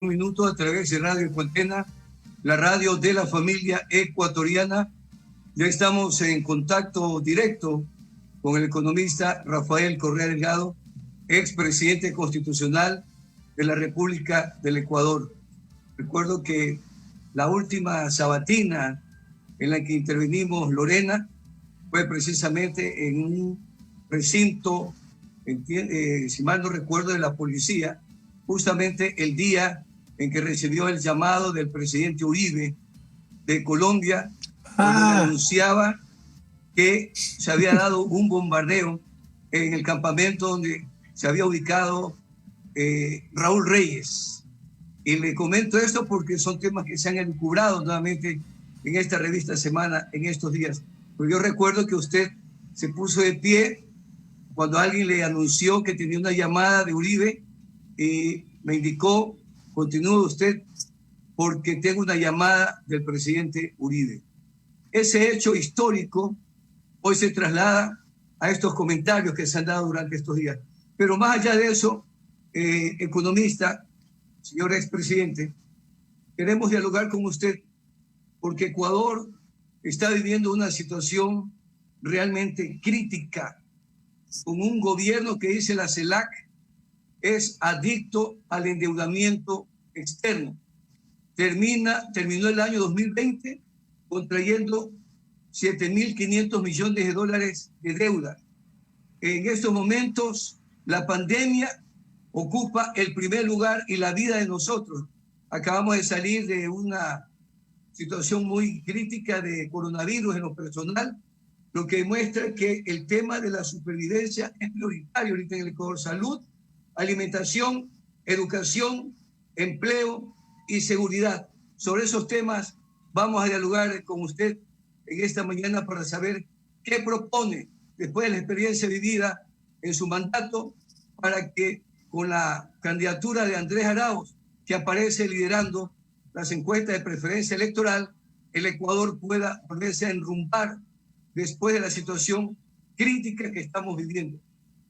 Un minuto a través de Radio Ecuantena, la radio de la familia ecuatoriana. Ya estamos en contacto directo con el economista Rafael Correa Delgado, expresidente constitucional de la República del Ecuador. Recuerdo que la última sabatina en la que intervenimos Lorena fue precisamente en un recinto, si mal no recuerdo, de la policía, justamente el día en que recibió el llamado del presidente Uribe de Colombia, cuando le anunciaba que se había dado un bombardeo en el campamento donde se había ubicado Raúl Reyes. Y le comento esto porque son temas que se han encubrado nuevamente en esta revista Semana en estos días. Pero yo recuerdo que usted se puso de pie cuando alguien le anunció que tenía una llamada de Uribe y me indicó: continúe usted porque tengo una llamada del presidente Uribe. Ese hecho histórico hoy se traslada a estos comentarios que se han dado durante estos días. Pero más allá de eso, economista, señor expresidente, queremos dialogar con usted porque Ecuador está viviendo una situación realmente crítica, con un gobierno que dice la CELAC es adicto al endeudamiento externo. Terminó el año 2020 contrayendo 7.500 millones de dólares de deuda. En estos momentos, la pandemia ocupa el primer lugar y la vida de nosotros. Acabamos de salir de una situación muy crítica de coronavirus en lo personal, lo que demuestra que el tema de la supervivencia es prioritario ahorita en el Ecuador. Salud, alimentación, educación, empleo y seguridad. Sobre esos temas vamos a dialogar con usted en esta mañana para saber qué propone después de la experiencia vivida en su mandato para que con la candidatura de Andrés Arauz, que aparece liderando las encuestas de preferencia electoral, el Ecuador pueda volverse a enrumbar después de la situación crítica que estamos viviendo.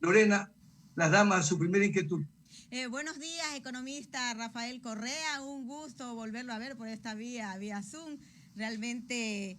Lorena, las damas, su primera inquietud. Buenos días, economista Rafael Correa. Un gusto volverlo a ver por esta vía Zoom. Realmente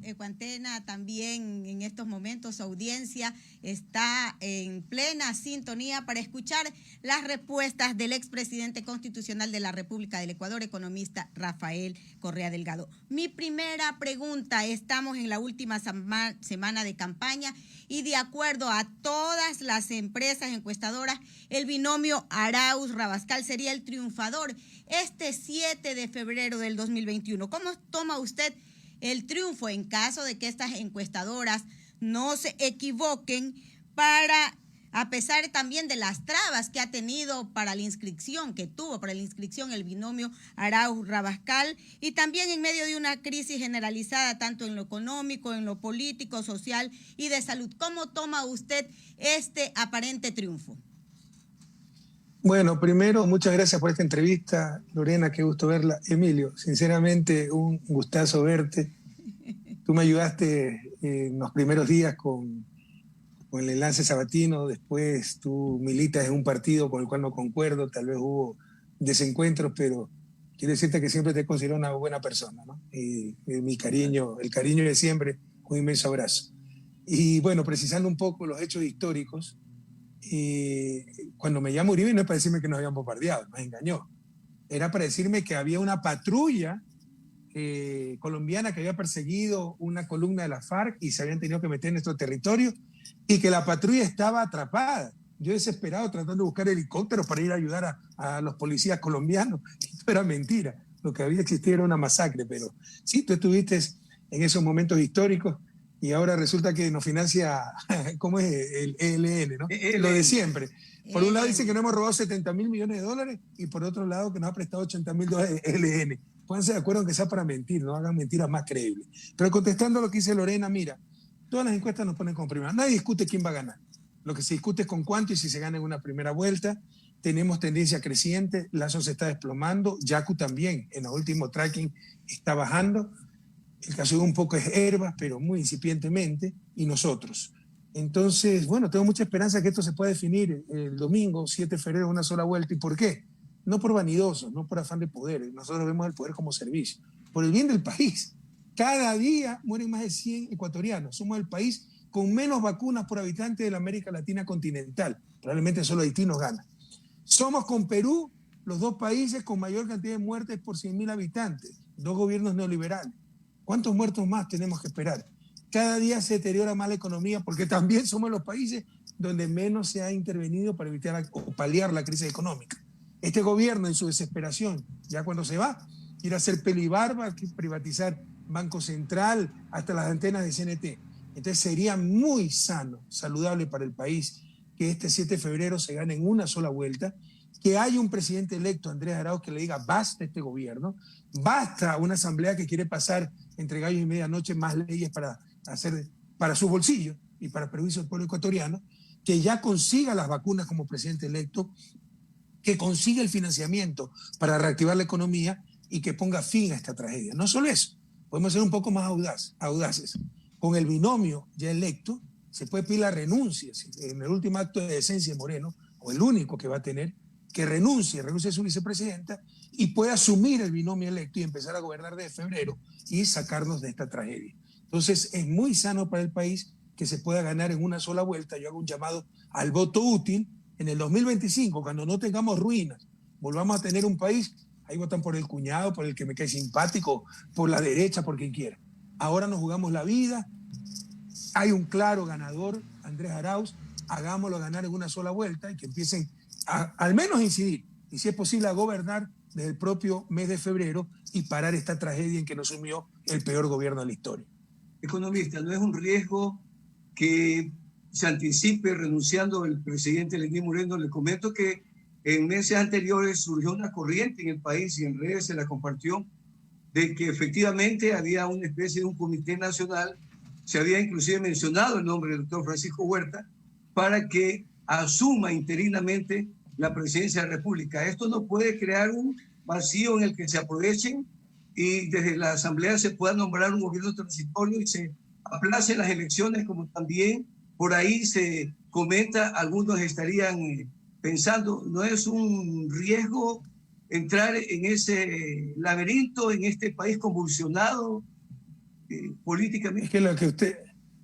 Ecuantena también en estos momentos, su audiencia está en plena sintonía para escuchar las respuestas del expresidente constitucional de la República del Ecuador, economista Rafael Correa Delgado. Mi primera pregunta: estamos en la última semana de campaña y de acuerdo a todas las empresas encuestadoras, el binomio Arauz-Rabascal sería el triunfador este 7 de febrero del 2021. ¿Cómo toma usted el triunfo en caso de que estas encuestadoras no se equivoquen, a pesar también de las trabas que ha tenido para la inscripción, el binomio Arauz-Rabascal, y también en medio de una crisis generalizada tanto en lo económico, en lo político, social y de salud? ¿Cómo toma usted este aparente triunfo? Bueno, primero, muchas gracias por esta entrevista, Lorena, qué gusto verla. Emilio, sinceramente, un gustazo verte. Tú me ayudaste en los primeros días con el enlace sabatino, después tú militas en un partido con el cual no concuerdo, tal vez hubo desencuentros, pero quiero decirte que siempre te considero una buena persona, ¿no? Y mi cariño, el cariño de siempre, un inmenso abrazo. Y bueno, precisando un poco los hechos históricos, cuando me llama Uribe no es para decirme que nos habían bombardeado, nos engañó. Era para decirme que había una patrulla colombiana que había perseguido una columna de la FARC y se habían tenido que meter en nuestro territorio y que la patrulla estaba atrapada. Yo desesperado tratando de buscar helicópteros para ir a ayudar a los policías colombianos. Esto era mentira. Lo que había existido era una masacre, pero sí, tú estuviste en esos momentos históricos. Y ahora resulta que nos financia, ¿cómo es? El ELN, ¿no? Lo de siempre. Por un lado dicen que no hemos robado 70.000 millones de dólares y por otro lado que nos ha prestado 80.000 dólares ELN. Pónganse de acuerdo en que sea para mentir, no hagan mentiras más creíbles. Pero contestando lo que dice Lorena, mira, todas las encuestas nos ponen con primera. Nadie discute quién va a ganar. Lo que se discute es con cuánto y si se gana en una primera vuelta. Tenemos tendencia creciente, Lazo se está desplomando, Yacu también, en el último tracking está bajando. El caso de un poco es Herbas, pero muy incipientemente, y nosotros. Entonces, bueno, tengo mucha esperanza que esto se pueda definir el domingo, 7 de febrero, una sola vuelta. ¿Y por qué? no por vanidosos, no por afán de poder. Nosotros vemos el poder como servicio, por el bien del país. Cada día mueren más de 100 ecuatorianos. Somos el país con menos vacunas por habitante de la América Latina continental. Probablemente solo Haití nos gana. Somos con Perú los dos países con mayor cantidad de muertes por 100.000 habitantes. Dos gobiernos neoliberales. ¿Cuántos muertos más tenemos que esperar? Cada día se deteriora más la economía porque también somos los países donde menos se ha intervenido para evitar o paliar la crisis económica. Este gobierno, en su desesperación, ya cuando se va, quiere hacer pelo y barba, privatizar Banco Central, hasta las antenas de CNT. Entonces sería muy sano, saludable para el país que este 7 de febrero se gane en una sola vuelta, que haya un presidente electo, Andrés Arauz, que le diga basta este gobierno, basta una asamblea que quiere pasar entre gallos y medianoche más leyes para hacer para su bolsillo y para perjuicio del pueblo ecuatoriano, que ya consiga las vacunas como presidente electo, que consiga el financiamiento para reactivar la economía y que ponga fin a esta tragedia. No solo eso, podemos ser un poco más audaces. Con el binomio ya electo, se puede pedir la renuncia en el último acto de decencia de Moreno, o el único que va a tener, que renuncie a su vicepresidenta y pueda asumir el binomio electo y empezar a gobernar desde febrero y sacarnos de esta tragedia. Entonces es muy sano para el país que se pueda ganar en una sola vuelta. Yo hago un llamado al voto útil en el 2025, cuando no tengamos ruinas, volvamos a tener un país, ahí votan por el cuñado, por el que me cae simpático, por la derecha, por quien quiera. Ahora nos jugamos la vida, hay un claro ganador, Andrés Arauz, hagámoslo ganar en una sola vuelta y que empiecen al menos a incidir, y si es posible a gobernar desde el propio mes de febrero y parar esta tragedia en que nos sumió el peor gobierno de la historia. Economista, ¿no es un riesgo que se anticipe renunciando el presidente Lenín Moreno? Le comento que en meses anteriores surgió una corriente en el país y en redes se la compartió de que efectivamente había una especie de un comité nacional, se había inclusive mencionado el nombre del doctor Francisco Huerta, para que asuma interinamente la presidencia de la República. Esto no puede crear un vacío en el que se aprovechen y desde la Asamblea se pueda nombrar un gobierno transitorio y se aplacen las elecciones, como también por ahí se comenta, algunos estarían pensando, ¿no es un riesgo entrar en ese laberinto, en este país convulsionado políticamente? Es que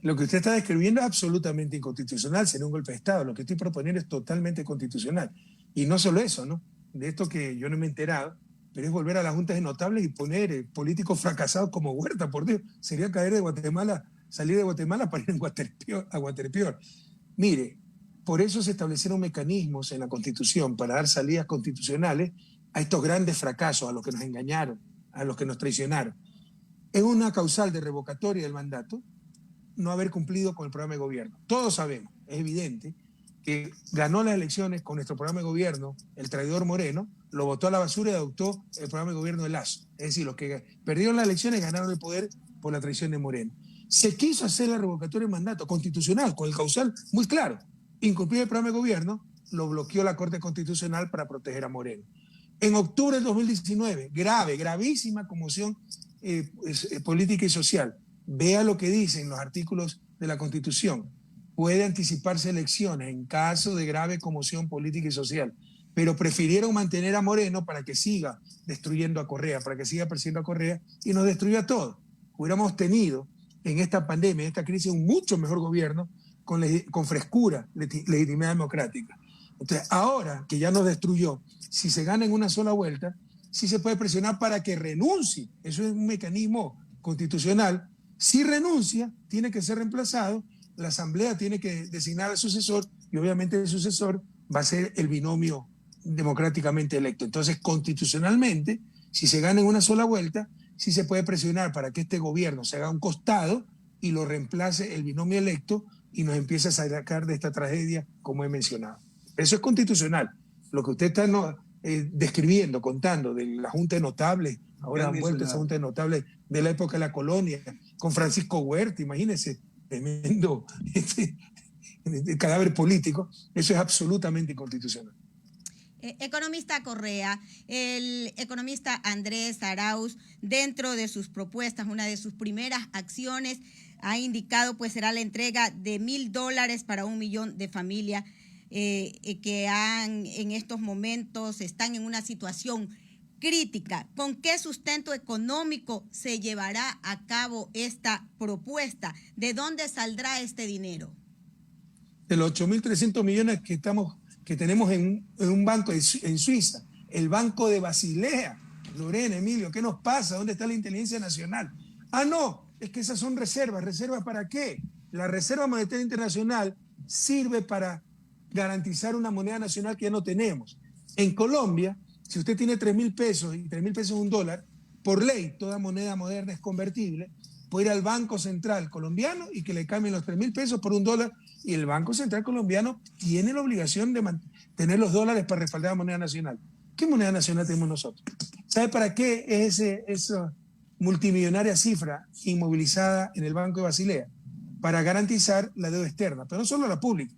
lo que usted está describiendo es absolutamente inconstitucional, sería un golpe de Estado. Lo que estoy proponiendo es totalmente constitucional. Y no solo eso, ¿no? De esto que yo no me he enterado, pero es volver a las juntas de notables y poner políticos fracasados como Huerta, por Dios. Sería caer de Guatemala, salir de Guatemala para ir a Guatepeor. Mire, por eso se establecieron mecanismos en la Constitución para dar salidas constitucionales a estos grandes fracasos, a los que nos engañaron, a los que nos traicionaron. Es una causal de revocatoria del mandato no haber cumplido con el programa de gobierno. Todos sabemos, es evidente, que ganó las elecciones con nuestro programa de gobierno, el traidor Moreno, lo botó a la basura y adoptó el programa de gobierno de Lazo. Es decir, los que perdieron las elecciones ganaron el poder por la traición de Moreno. Se quiso hacer la revocatoria del mandato constitucional, con el causal muy claro. Incumplir el programa de gobierno, lo bloqueó la Corte Constitucional para proteger a Moreno. En octubre del 2019, gravísima conmoción política y social. Vea lo que dicen los artículos de la Constitución. Puede anticiparse elecciones en caso de grave conmoción política y social, pero prefirieron mantener a Moreno para que siga destruyendo a Correa, para que siga persiguiendo a Correa y nos destruya a todos. Hubiéramos tenido en esta pandemia, en esta crisis, un mucho mejor gobierno con frescura, legitimidad democrática. Entonces, ahora que ya nos destruyó, si se gana en una sola vuelta, sí se puede presionar para que renuncie. Eso es un mecanismo constitucional. Si renuncia, tiene que ser reemplazado, la Asamblea tiene que designar al sucesor y obviamente el sucesor va a ser el binomio democráticamente electo. Entonces, constitucionalmente, si se gana en una sola vuelta, sí se puede presionar para que este gobierno se haga a un costado y lo reemplace el binomio electo y nos empiece a sacar de esta tragedia, como he mencionado. Eso es constitucional. Lo que usted está describiendo, contando de la Junta de Notables, ahora han vuelto esa Junta de Notables de la época de la colonia, con Francisco Huerta, imagínense, tremendo cadáver político, eso es absolutamente inconstitucional. Economista Correa, el economista Andrés Arauz, dentro de sus propuestas, una de sus primeras acciones, ha indicado pues será la entrega de $1,000 para 1 millón de familias. que en estos momentos están en una situación crítica. ¿Con qué sustento económico se llevará a cabo esta propuesta? ¿De dónde saldrá este dinero? De los 8.300 millones que tenemos en un banco en Suiza, el Banco de Basilea. Lorena, Emilio, ¿qué nos pasa? ¿Dónde está la inteligencia nacional? Ah, no, es que esas son reservas. ¿Reservas para qué? La Reserva Monetaria Internacional sirve para garantizar una moneda nacional que ya no tenemos. En Colombia, si usted tiene 3.000 pesos y 3.000 pesos es $1, por ley, toda moneda moderna es convertible, puede ir al Banco Central colombiano y que le cambien los 3.000 pesos por $1, y el Banco Central colombiano tiene la obligación de tener los dólares para respaldar la moneda nacional. ¿Qué moneda nacional tenemos nosotros? ¿Sabe para qué es esa multimillonaria cifra inmovilizada en el Banco de Basilea? Para garantizar la deuda externa, pero no solo la pública,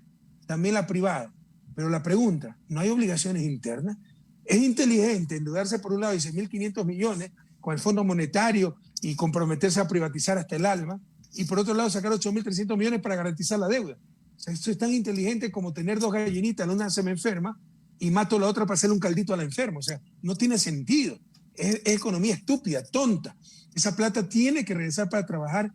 también la privada. Pero la pregunta, ¿no hay obligaciones internas? Es inteligente endeudarse por un lado 16.500 millones con el Fondo Monetario y comprometerse a privatizar hasta el alma, y por otro lado sacar 8.300 millones para garantizar la deuda. O sea, esto es tan inteligente como tener dos gallinitas, la una se me enferma y mato la otra para hacerle un caldito a la enferma. O sea, no tiene sentido. Es economía estúpida, tonta. Esa plata tiene que regresar para trabajar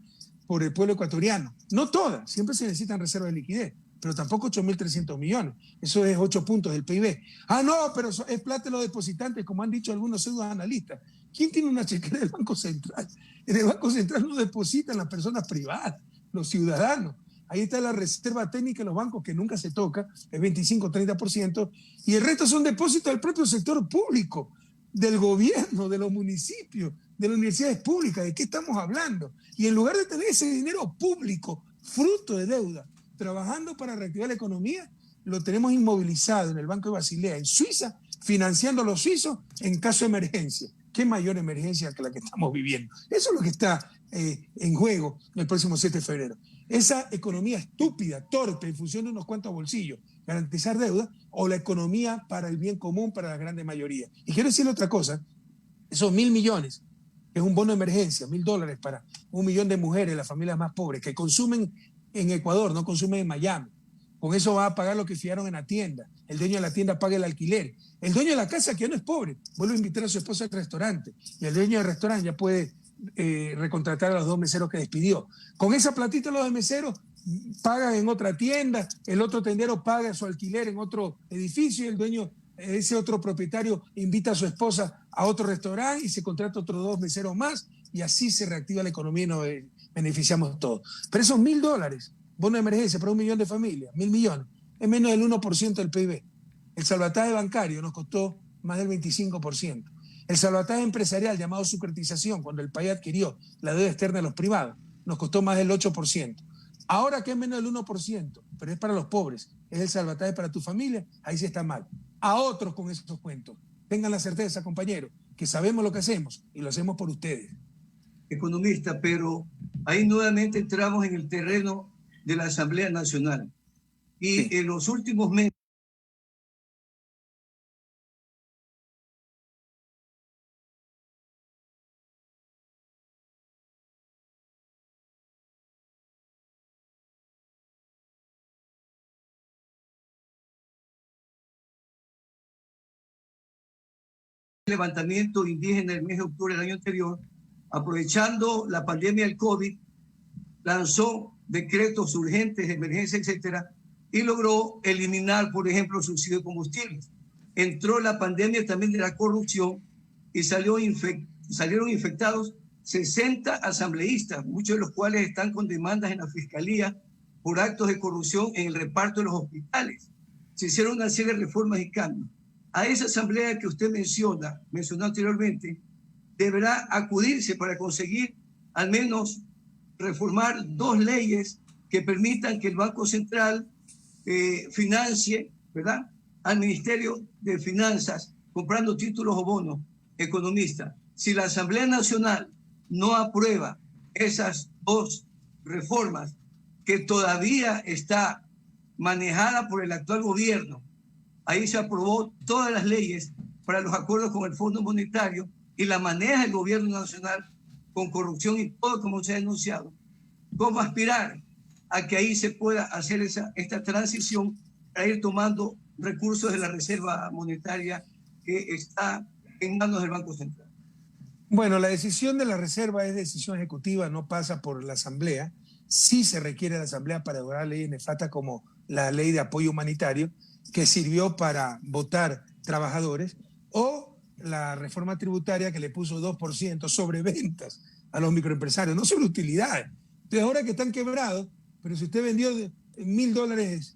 por el pueblo ecuatoriano. No toda, siempre se necesitan reservas de liquidez, pero tampoco 8.300 millones. Eso es 8 puntos del PIB. Ah, no, pero es plata de los depositantes, como han dicho algunos pseudoanalistas. ¿Quién tiene una chequera del Banco Central? En el Banco Central no depositan las personas privadas, los ciudadanos. Ahí está la reserva técnica de los bancos, que nunca se toca, es 25-30%, y el resto son depósitos del propio sector público, del gobierno, de los municipios, de las universidades públicas. ¿De qué estamos hablando? Y en lugar de tener ese dinero público, fruto de deuda, trabajando para reactivar la economía, lo tenemos inmovilizado en el Banco de Basilea, en Suiza, financiando a los suizos en caso de emergencia. ¿Qué mayor emergencia que la que estamos viviendo? Eso es lo que está en juego el próximo 7 de febrero. Esa economía estúpida, torpe, en función de unos cuantos bolsillos, garantizar deuda, o la economía para el bien común, para la grande mayoría. Y quiero decirle otra cosa, esos 1.000 millones, que es un bono de emergencia, $1.000 para 1 millón de mujeres, las familias más pobres, que consumen en Ecuador, no consumen en Miami. Con eso va a pagar lo que fiaron en la tienda. El dueño de la tienda paga el alquiler. El dueño de la casa, que ya no es pobre, vuelve a invitar a su esposa al restaurante. Y el dueño del restaurante ya puede recontratar a los 2 meseros que despidió. Con esa platita los 2 meseros pagan en otra tienda, el otro tendero paga su alquiler en otro edificio, y el dueño, ese otro propietario, invita a su esposa a otro restaurante y se contrata otros 2 meseros más, y así se reactiva la economía y nos beneficiamos todos. Pero esos $1.000, bono de emergencia para 1 millón de familias, 1.000 millones, es menos del 1% del PIB. El salvataje bancario nos costó más del 25%. El salvataje empresarial, llamado securitización, cuando el país adquirió la deuda externa de los privados, nos costó más del 8%. Ahora que es menos del 1%, pero es para los pobres, es el salvataje para tu familia, ahí sí está mal. A otros con esos cuentos. Tengan la certeza, compañeros, que sabemos lo que hacemos y lo hacemos por ustedes. Economista, pero ahí nuevamente entramos en el terreno de la Asamblea Nacional. Y sí, en los últimos meses, levantamiento indígena el mes de octubre del año anterior, aprovechando la pandemia del COVID, lanzó decretos urgentes de emergencia, etcétera, y logró eliminar, por ejemplo, el subsidio de combustibles. Entró la pandemia también de la corrupción y salieron infectados 60 asambleístas, muchos de los cuales están con demandas en la fiscalía por actos de corrupción en el reparto de los hospitales. Se hicieron una serie de reformas y cambios. A esa asamblea que usted mencionó anteriormente, deberá acudirse para conseguir al menos reformar 2 leyes que permitan que el Banco Central financie, ¿verdad?, al Ministerio de Finanzas comprando títulos o bonos. Economista, si la Asamblea Nacional no aprueba esas 2 reformas que todavía está manejada por el actual gobierno, ahí se aprobó todas las leyes para los acuerdos con el Fondo Monetario y la maneja el gobierno nacional con corrupción y todo como se ha denunciado. ¿Cómo aspirar a que ahí se pueda hacer esta transición para ir tomando recursos de la Reserva Monetaria que está en manos del Banco Central? Bueno, la decisión de la Reserva es decisión ejecutiva, no pasa por la Asamblea. Sí se requiere la Asamblea para derogar leyes nefastas como la Ley de Apoyo Humanitario, que sirvió para votar trabajadores, o la reforma tributaria que le puso 2% sobre ventas a los microempresarios, no sobre utilidades. Entonces, ahora que están quebrados, pero si usted vendió $1.000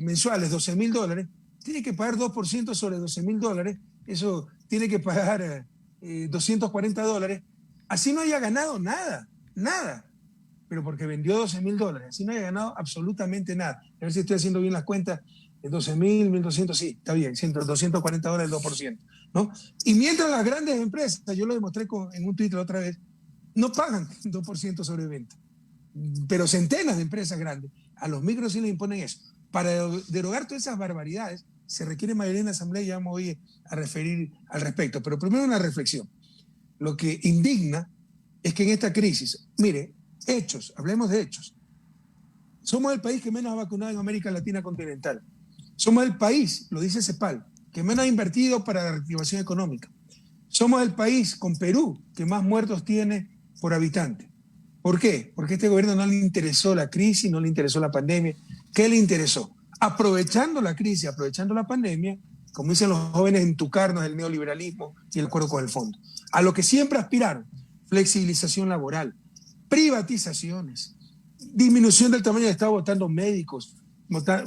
mensuales, $12.000, tiene que pagar 2% sobre $12.000, eso tiene que pagar $240, así no haya ganado nada, pero porque vendió $12.000, así no haya ganado absolutamente nada. A ver si estoy haciendo bien las cuentas, 12.000, 1.200, sí, está bien, $240 el 2%, ¿no? Y mientras las grandes empresas, yo lo demostré en un Twitter otra vez, no pagan 2% sobre venta, pero centenas de empresas grandes, a los micros sí les imponen eso. Para derogar todas esas barbaridades, se requiere mayoría en la Asamblea y ya me voy a referir al respecto. Pero primero una reflexión. Lo que indigna es que en esta crisis, mire, hechos, hablemos de hechos. Somos el país que menos ha vacunado en América Latina continental. Somos el país, lo dice CEPAL, que menos ha invertido para la reactivación económica. Somos el país con Perú que más muertos tiene por habitante. ¿Por qué? Porque a este gobierno no le interesó la crisis, no le interesó la pandemia. ¿Qué le interesó? Aprovechando la crisis, aprovechando la pandemia, como dicen los jóvenes, entucarnos del neoliberalismo y el acuerdo con el fondo. A lo que siempre aspiraron: flexibilización laboral, privatizaciones, disminución del tamaño del Estado votando médicos,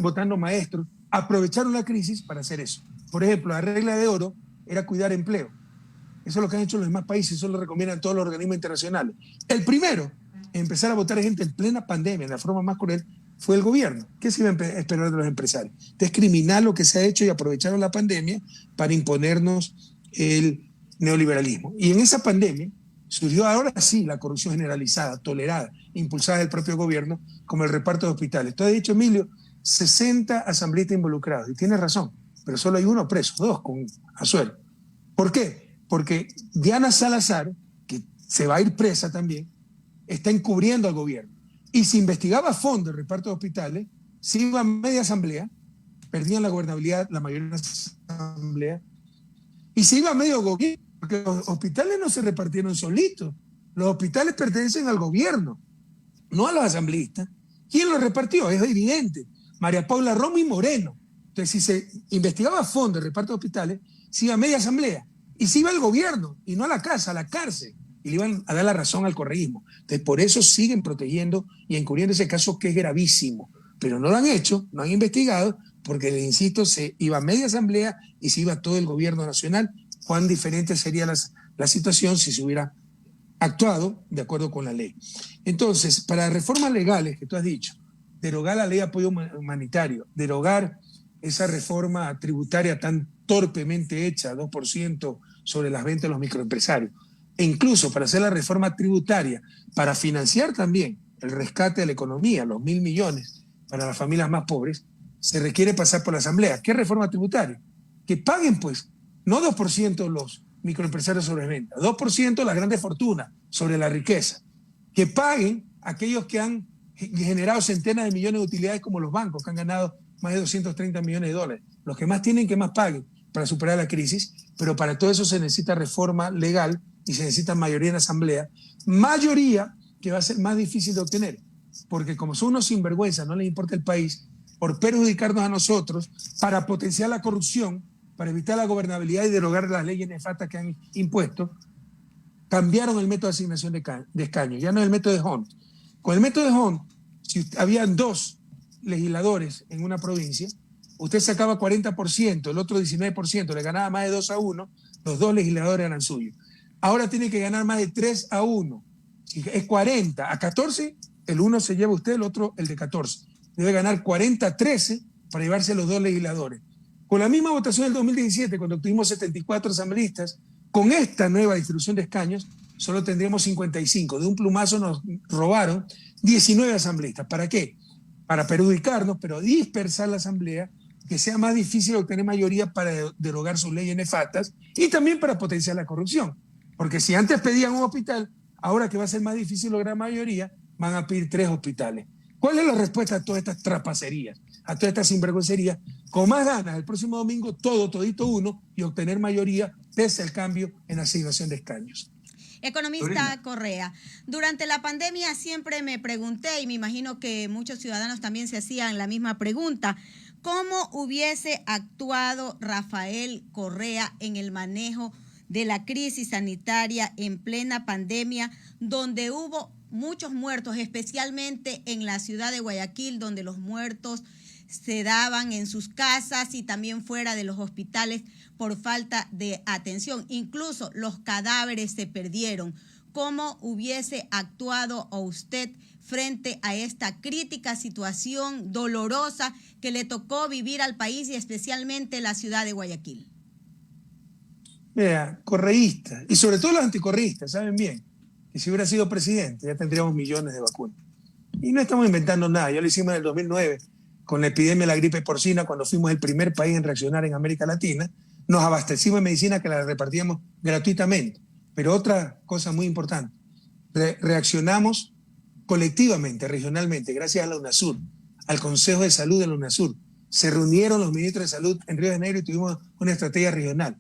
votando maestros. Aprovecharon la crisis para hacer eso. Por ejemplo, la regla de oro era cuidar empleo. Eso es lo que han hecho los demás países, eso lo recomiendan todos los organismos internacionales. El primero en empezar a votar gente en plena pandemia, de la forma más cruel, fue el gobierno. ¿Qué se iba a esperar de los empresarios? Descriminar lo que se ha hecho y aprovecharon la pandemia para imponernos el neoliberalismo. Y en esa pandemia surgió ahora sí la corrupción generalizada, tolerada, impulsada del propio gobierno, como el reparto de hospitales. Tú has dicho, Emilio, 60 asambleístas involucrados, y tienes razón, pero solo hay uno preso, 2 con Azuero. ¿Por qué? Porque Diana Salazar, que se va a ir presa también, está encubriendo al gobierno. Y si investigaba a fondo el reparto de hospitales, si iba a media asamblea, perdían la gobernabilidad, la mayoría de la asamblea, y se iba a medio gobierno, porque los hospitales no se repartieron solitos. Los hospitales pertenecen al gobierno, no a los asambleístas. ¿Quién los repartió? Es evidente. María Paula Romo y Moreno. Entonces, si se investigaba a fondo el reparto de hospitales, se iba a media asamblea. Y se iba al gobierno, y no a la casa, a la cárcel. Y le iban a dar la razón al correísmo. Entonces, por eso siguen protegiendo y encubriendo ese caso que es gravísimo. Pero no lo han hecho, no han investigado, porque, le insisto, se iba a media asamblea y se iba todo el gobierno nacional. Cuán diferente sería la situación si se hubiera actuado de acuerdo con la ley. Entonces, para reformas legales que tú has dicho, derogar la ley de apoyo humanitario, derogar esa reforma tributaria tan torpemente hecha, 2% sobre las ventas de los microempresarios, e incluso para hacer la reforma tributaria, para financiar también el rescate de la economía, los 1.000 millones para las familias más pobres, se requiere pasar por la Asamblea. ¿Qué reforma tributaria? Que paguen, pues, no 2% los microempresarios sobre ventas, 2% las grandes fortunas sobre la riqueza. Que paguen aquellos que han generado centenas de millones de utilidades, como los bancos, que han ganado más de 230 millones de dólares. Los que más tienen, que más paguen para superar la crisis, pero para todo eso se necesita reforma legal y se necesita mayoría en la Asamblea. Mayoría que va a ser más difícil de obtener, porque como son unos sinvergüenzas, no les importa el país, por perjudicarnos a nosotros, para potenciar la corrupción, para evitar la gobernabilidad y derogar las leyes nefastas que han impuesto, cambiaron el método de asignación de escaños. Ya no es el método de Hunt. Con el método de Hunt, si habían 2 legisladores en una provincia, usted sacaba 40%, el otro 19%, le ganaba más de 2-1, los 2 legisladores eran suyos. Ahora tiene que ganar más de 3-1. Si es 40-14, el uno se lleva usted, el otro el de 14. Debe ganar 40-13 para llevarse los 2 legisladores. Con la misma votación del 2017, cuando obtuvimos 74 asambleístas, con esta nueva distribución de escaños, solo tendríamos 55. De un plumazo nos robaron 19 asambleístas. ¿Para qué? Para perjudicarnos, pero dispersar la asamblea, que sea más difícil obtener mayoría para derogar sus leyes nefastas y también para potenciar la corrupción. Porque si antes pedían un hospital, ahora que va a ser más difícil lograr mayoría, van a pedir 3 hospitales. ¿Cuál es la respuesta a todas estas trapacerías? a toda esta sinvergüencería, con más ganas el próximo domingo, todito uno, y obtener mayoría pese al cambio en asignación de escaños. Economista Correa, durante la pandemia siempre me pregunté, y me imagino que muchos ciudadanos también se hacían la misma pregunta, ¿cómo hubiese actuado Rafael Correa en el manejo de la crisis sanitaria en plena pandemia, donde hubo muchos muertos, especialmente en la ciudad de Guayaquil, donde los muertos se daban en sus casas y también fuera de los hospitales por falta de atención? Incluso los cadáveres se perdieron. ¿Cómo hubiese actuado usted frente a esta crítica situación dolorosa que le tocó vivir al país y especialmente la ciudad de Guayaquil? Mira, correístas, y sobre todo los anticorreístas, saben bien que si hubiera sido presidente ya tendríamos millones de vacunas. Y no estamos inventando nada, ya lo hicimos en el 2009 con la epidemia de la gripe porcina, cuando fuimos el primer país en reaccionar en América Latina. Nos abastecimos de medicina que la repartíamos gratuitamente. Pero otra cosa muy importante, reaccionamos colectivamente, regionalmente, gracias a la UNASUR, al Consejo de Salud de la UNASUR. Se reunieron los ministros de Salud en Río de Janeiro y tuvimos una estrategia regional.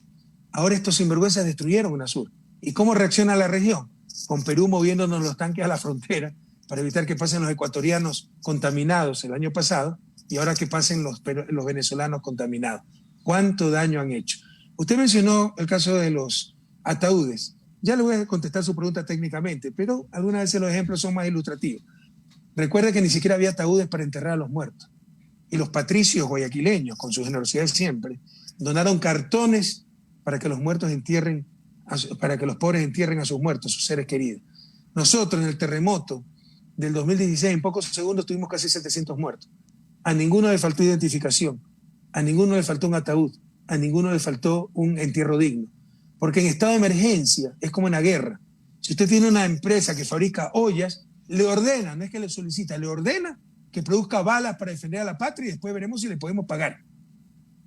Ahora estos sinvergüenzas destruyeron UNASUR. ¿Y cómo reacciona la región? Con Perú moviéndonos los tanques a la frontera para evitar que pasen los ecuatorianos contaminados el año pasado y ahora que pasen los venezolanos contaminados. ¿Cuánto daño han hecho? Usted mencionó el caso de los ataúdes. Ya le voy a contestar su pregunta técnicamente, pero algunas veces los ejemplos son más ilustrativos. Recuerde que ni siquiera había ataúdes para enterrar a los muertos. Y los patricios guayaquileños, con su generosidad siempre, donaron cartones para que los muertos entierren, para que los pobres entierren a sus muertos, sus seres queridos. Nosotros en el terremoto del 2016, en pocos segundos tuvimos casi 700 muertos. A ninguno le faltó identificación, a ninguno le faltó un ataúd, a ninguno le faltó un entierro digno. Porque en estado de emergencia es como en la guerra. Si usted tiene una empresa que fabrica ollas, le ordena, no es que le solicita, le ordena que produzca balas para defender a la patria y después veremos si le podemos pagar.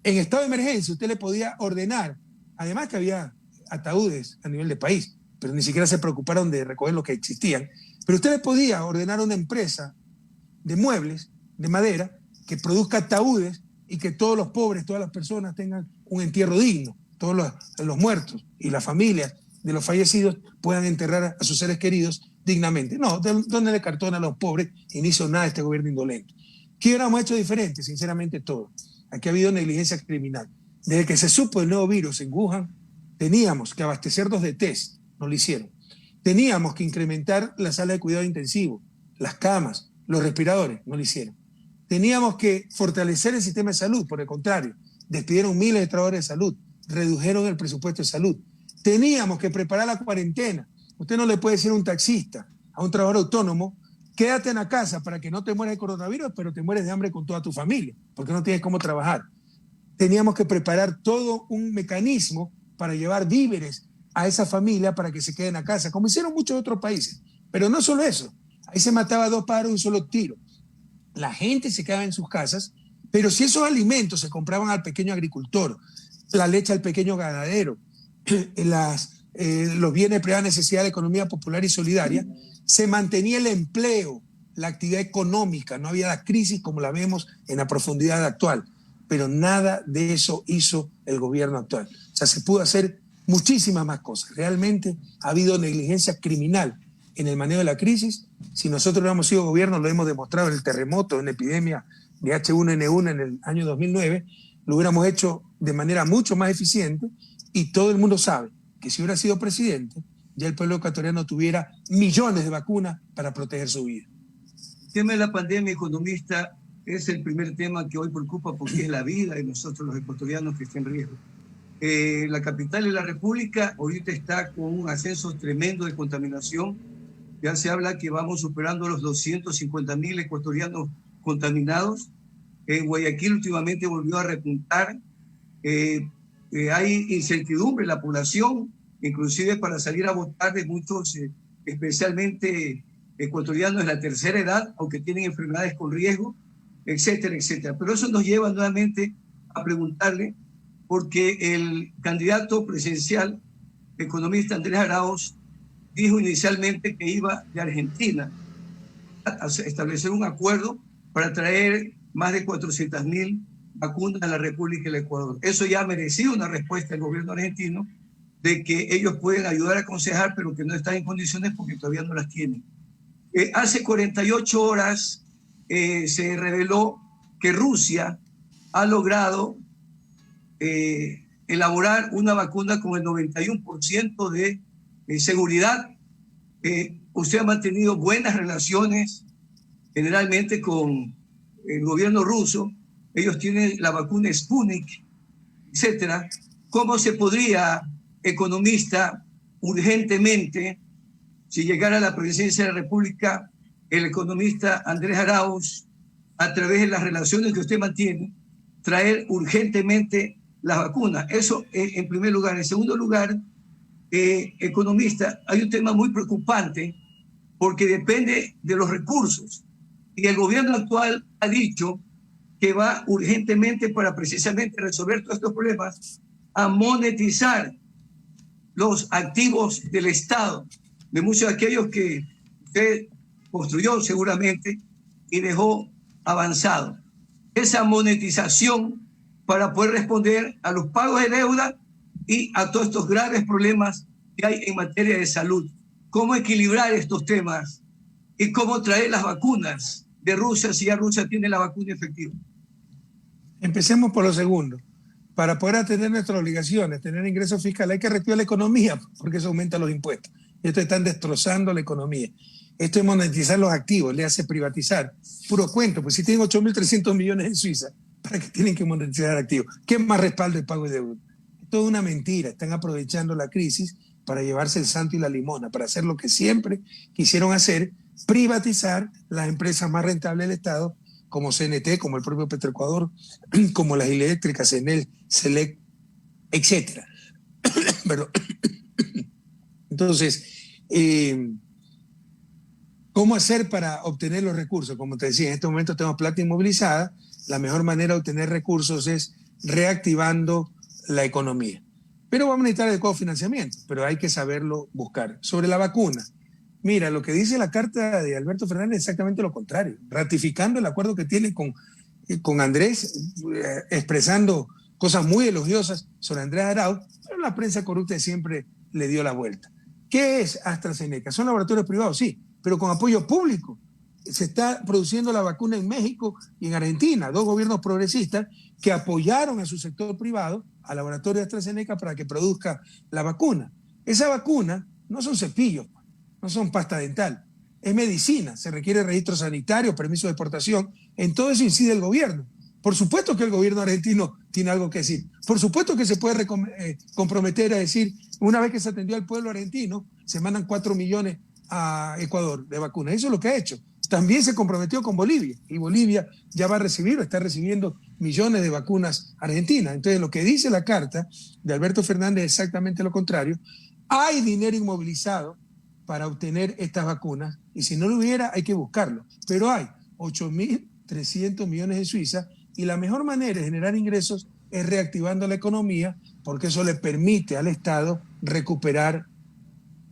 En estado de emergencia usted le podía ordenar, además que había ataúdes a nivel de país, pero ni siquiera se preocuparon de recoger los que existían, pero usted le podía ordenar a una empresa de muebles, de madera, que produzca ataúdes y que todos los pobres, todas las personas tengan un entierro digno, todos los muertos y las familias de los fallecidos puedan enterrar a sus seres queridos dignamente. No, dónle cartón a los pobres y no hizo nada este gobierno indolente. ¿Qué hubiéramos hecho diferente? Sinceramente todo. Aquí ha habido negligencia criminal. Desde que se supo el nuevo virus en Wuhan, teníamos que abastecernos de test, no lo hicieron. Teníamos que incrementar la sala de cuidado intensivo, las camas, los respiradores, no lo hicieron. Teníamos que fortalecer el sistema de salud, por el contrario, despidieron miles de trabajadores de salud, redujeron el presupuesto de salud. Teníamos que preparar la cuarentena. Usted no le puede decir a un taxista, a un trabajador autónomo, quédate en la casa para que no te mueras de coronavirus, pero te mueres de hambre con toda tu familia, porque no tienes cómo trabajar. Teníamos que preparar todo un mecanismo para llevar víveres a esa familia para que se queden a casa, como hicieron muchos otros países. Pero no solo eso, ahí se mataba a 2 pájaros de un solo tiro. La gente se quedaba en sus casas, pero si esos alimentos se compraban al pequeño agricultor, la leche al pequeño ganadero, los bienes de primera necesidad de la economía popular y solidaria, se mantenía el empleo, la actividad económica, no había la crisis como la vemos en la profundidad actual, pero nada de eso hizo el gobierno actual. O sea, se pudo hacer muchísimas más cosas. Realmente ha habido negligencia criminal en el manejo de la crisis. Si nosotros no hemos sido gobierno, lo hemos demostrado en el terremoto, en la epidemia de H1N1 en el año 2009, lo hubiéramos hecho de manera mucho más eficiente y todo el mundo sabe que si hubiera sido presidente, ya el pueblo ecuatoriano tuviera millones de vacunas para proteger su vida. El tema de la pandemia, economista, es el primer tema que hoy preocupa porque es la vida de nosotros los ecuatorianos que está en riesgo. La capital de la República ahorita está con un ascenso tremendo de contaminación. Ya se habla que vamos superando los 250.000 ecuatorianos contaminados. En Guayaquil últimamente volvió a repuntar. Hay incertidumbre en la población, inclusive para salir a votar de muchos, especialmente ecuatorianos de la tercera edad, aunque tienen enfermedades con riesgo, etcétera, etcétera. Pero eso nos lleva nuevamente a preguntarle, porque el candidato presidencial, economista Andrés Arauz, dijo inicialmente que iba de Argentina a establecer un acuerdo para traer más de 400.000 vacunas a la República del Ecuador. Eso ya ha merecido una respuesta del gobierno argentino de que ellos pueden ayudar a aconsejar, pero que no están en condiciones porque todavía no las tienen. Hace 48 horas se reveló que Rusia ha logrado elaborar una vacuna con el 91% de seguridad. Usted ha mantenido buenas relaciones generalmente con el gobierno ruso. Ellos tienen la vacuna Sputnik, etcétera. ¿Cómo se podría, economista, urgentemente, si llegara a la presidencia de la República, el economista Andrés Arauz, a través de las relaciones que usted mantiene, traer urgentemente las vacunas? Eso en primer lugar. En segundo lugar, economista, hay un tema muy preocupante porque depende de los recursos. Y el gobierno actual ha dicho que va urgentemente para precisamente resolver todos estos problemas a monetizar los activos del Estado, de muchos de aquellos que usted construyó seguramente y dejó avanzado. Esa monetización para poder responder a los pagos de deuda y a todos estos graves problemas que hay en materia de salud. ¿Cómo equilibrar estos temas y cómo traer las vacunas de Rusia si ya Rusia tiene la vacuna efectiva? Empecemos por lo segundo. Para poder atender nuestras obligaciones, tener ingresos fiscales, hay que reactivar la economía, porque eso aumenta los impuestos. Esto están destrozando la economía. Esto es monetizar los activos, le hace privatizar. Puro cuento, pues si tienen 8.300 millones en Suiza, ¿para qué tienen que monetizar activos? ¿Qué más respaldo el pago de deuda? Es toda una mentira. Están aprovechando la crisis para llevarse el santo y la limona, para hacer lo que siempre quisieron hacer, privatizar las empresas más rentables del Estado, como CNT, como el propio Petroecuador, como las eléctricas, Enel, Select, etc. Entonces, ¿cómo hacer para obtener los recursos? Como te decía, en este momento tenemos plata inmovilizada. La mejor manera de obtener recursos es reactivando la economía. Pero vamos a necesitar adecuado financiamiento, pero hay que saberlo buscar. Sobre la vacuna, mira, lo que dice la carta de Alberto Fernández es exactamente lo contrario, ratificando el acuerdo que tiene con Andrés, expresando cosas muy elogiosas sobre Andrés Arauz, pero la prensa corrupta siempre le dio la vuelta. ¿Qué es AstraZeneca? ¿Son laboratorios privados? Sí, pero con apoyo público. Se está produciendo la vacuna en México y en Argentina, dos gobiernos progresistas que apoyaron a su sector privado, al laboratorio de AstraZeneca, para que produzca la vacuna. Esa vacuna no son cepillos, no son pasta dental, es medicina, se requiere registro sanitario, permiso de exportación, en todo eso incide el gobierno. Por supuesto que el gobierno argentino tiene algo que decir, por supuesto que se puede comprometer a decir, una vez que se atendió al pueblo argentino, se mandan 4 millones a Ecuador de vacunas, eso es lo que ha hecho. También se comprometió con Bolivia, y Bolivia ya va a recibir o está recibiendo millones de vacunas argentinas. Entonces, lo que dice la carta de Alberto Fernández es exactamente lo contrario. Hay dinero inmovilizado para obtener estas vacunas, y si no lo hubiera, hay que buscarlo. Pero hay 8.300 millones en Suiza, y la mejor manera de generar ingresos es reactivando la economía, porque eso le permite al Estado recuperar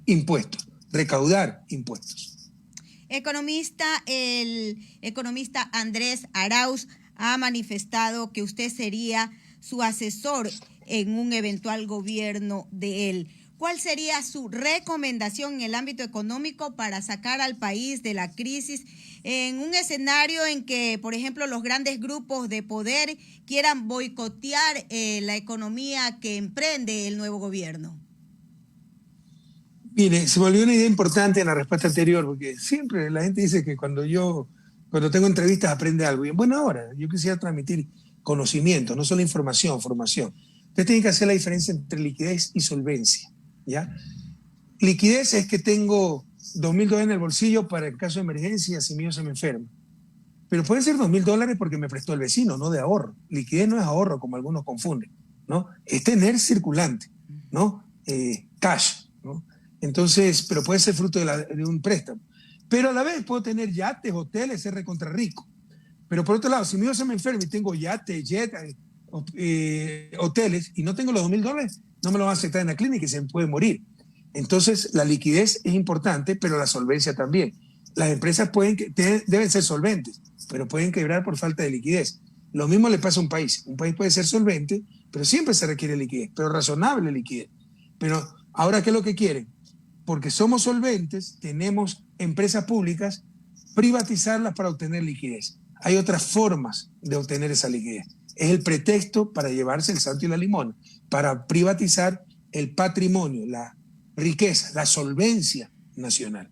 impuestos, recaudar impuestos. Economista, el economista Andrés Arauz ha manifestado que usted sería su asesor en un eventual gobierno de él. ¿Cuál sería su recomendación en el ámbito económico para sacar al país de la crisis en un escenario en que, por ejemplo, los grandes grupos de poder quieran boicotear la economía que emprende el nuevo gobierno? Mire, se volvió una idea importante en la respuesta anterior, porque siempre la gente dice que cuando tengo entrevistas aprende algo. Y en buena hora, yo quisiera transmitir conocimiento, no solo información, formación. Usted tiene que hacer la diferencia entre liquidez y solvencia, ¿ya? Liquidez es que tengo $2.000 en el bolsillo para el caso de emergencia si mi hijo se me enferma. Pero pueden ser $2.000 porque me prestó el vecino, no de ahorro. Liquidez no es ahorro, como algunos confunden, ¿no? Es tener circulante, ¿no? Cash, ¿no? Entonces, pero puede ser fruto de un préstamo. Pero a la vez puedo tener yates, hoteles, ser recontra rico. Pero por otro lado, si mi hijo se me enferma y tengo yates, hoteles, y no tengo los $2.000, no me lo van a aceptar en la clínica y se me puede morir. Entonces, la liquidez es importante, pero la solvencia también. Las empresas deben ser solventes, pero pueden quebrar por falta de liquidez. Lo mismo le pasa a un país. Un país puede ser solvente, pero siempre se requiere liquidez, pero razonable liquidez. Pero ahora, ¿qué es lo que quieren? Porque somos solventes, tenemos empresas públicas, privatizarlas para obtener liquidez. Hay otras formas de obtener esa liquidez. Es el pretexto para llevarse el santo y la limona, para privatizar el patrimonio, la riqueza, la solvencia nacional.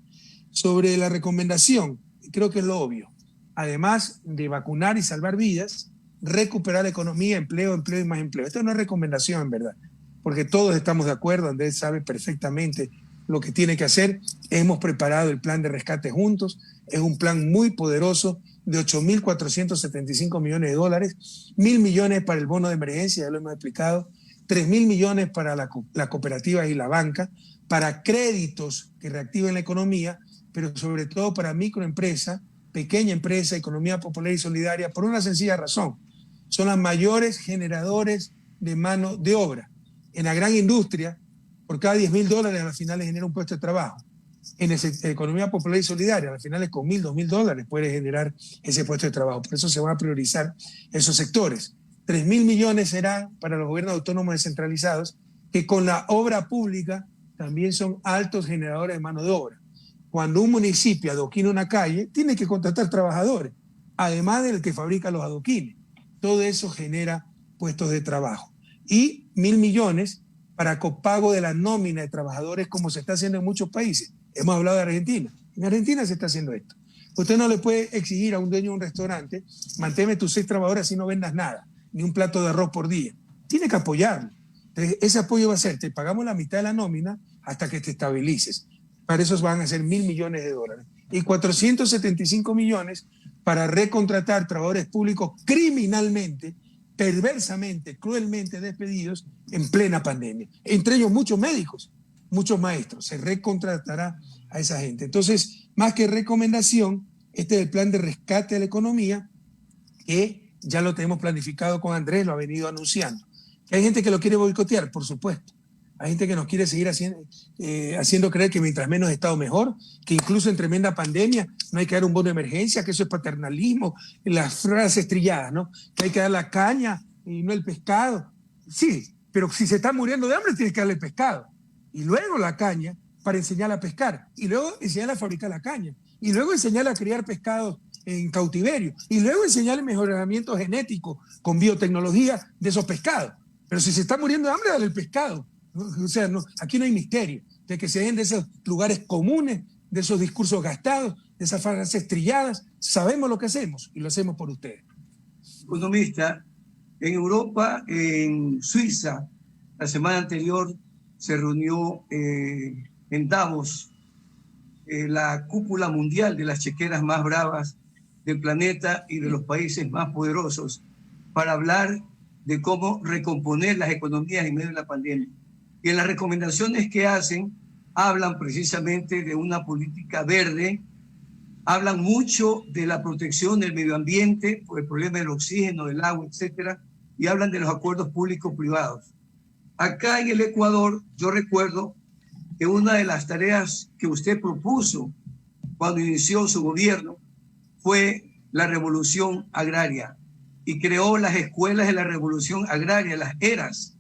Sobre la recomendación, creo que es lo obvio. Además de vacunar y salvar vidas, recuperar la economía, empleo y más empleo. Esto no es recomendación, en verdad, porque todos estamos de acuerdo. Andrés sabe perfectamente lo que tiene que hacer. Hemos preparado el plan de rescate juntos. Es un plan muy poderoso de 8.475 millones de dólares, 1.000 millones para el bono de emergencia, ya lo hemos explicado, 3.000 millones para las cooperativas y la banca, para créditos que reactiven la economía, pero sobre todo para microempresa, pequeña empresa, economía popular y solidaria, por una sencilla razón. Son las mayores generadores de mano de obra. En la gran industria, por cada $10.000 a las finales genera un puesto de trabajo. En la economía popular y solidaria, a las finales con $1.000, $2.000 puede generar ese puesto de trabajo. Por eso se van a priorizar esos sectores. 3.000 millones serán para los gobiernos autónomos descentralizados, que con la obra pública también son altos generadores de mano de obra. Cuando un municipio adoquina una calle, tiene que contratar trabajadores, además del que fabrica los adoquines. Todo eso genera puestos de trabajo. Y 1.000 millones para copago de la nómina de trabajadores, como se está haciendo en muchos países. Hemos hablado de Argentina. En Argentina se está haciendo esto. Usted no le puede exigir a un dueño de un restaurante, manténme tus 6 trabajadores así no vendas nada, ni un plato de arroz por día. Tiene que apoyarlo. Entonces, ese apoyo va a ser, te pagamos la mitad de la nómina hasta que te estabilices. Para eso van a ser 1.000 millones de dólares. Y 475 millones para recontratar trabajadores públicos criminalmente, perversamente, cruelmente despedidos en plena pandemia. Entre ellos muchos médicos, muchos maestros. Se recontratará a esa gente. Entonces, más que recomendación, este es el plan de rescate de la economía, que ya lo tenemos planificado con Andrés, lo ha venido anunciando. ¿Hay gente que lo quiere boicotear? Por supuesto. Hay gente que nos quiere seguir haciendo creer que mientras menos Estado mejor, que incluso en tremenda pandemia no hay que dar un bono de emergencia, que eso es paternalismo, las frases trilladas, ¿no? Que hay que dar la caña y no el pescado. Sí, pero si se está muriendo de hambre tienes que darle pescado. Y luego la caña para enseñar a pescar. Y luego enseñar a fabricar la caña. Y luego enseñar a criar pescados en cautiverio. Y luego enseñar el mejoramiento genético con biotecnología de esos pescados. Pero si se está muriendo de hambre, dale el pescado. O sea, no, aquí no hay misterio de que se den de esos lugares comunes, de esos discursos gastados, de esas frases trilladas. Sabemos lo que hacemos y lo hacemos por ustedes. Economista, en Europa, en Suiza, la semana anterior se reunió en Davos la cúpula mundial de las chequeras más bravas del planeta y de los países más poderosos para hablar de cómo recomponer las economías en medio de la pandemia. Y en las recomendaciones que hacen, hablan precisamente de una política verde, hablan mucho de la protección del medio ambiente por el problema del oxígeno, del agua, etcétera, y hablan de los acuerdos público-privados. Acá en el Ecuador, yo recuerdo que una de las tareas que usted propuso cuando inició su gobierno fue la revolución agraria y creó las escuelas de la revolución agraria, las ERAs,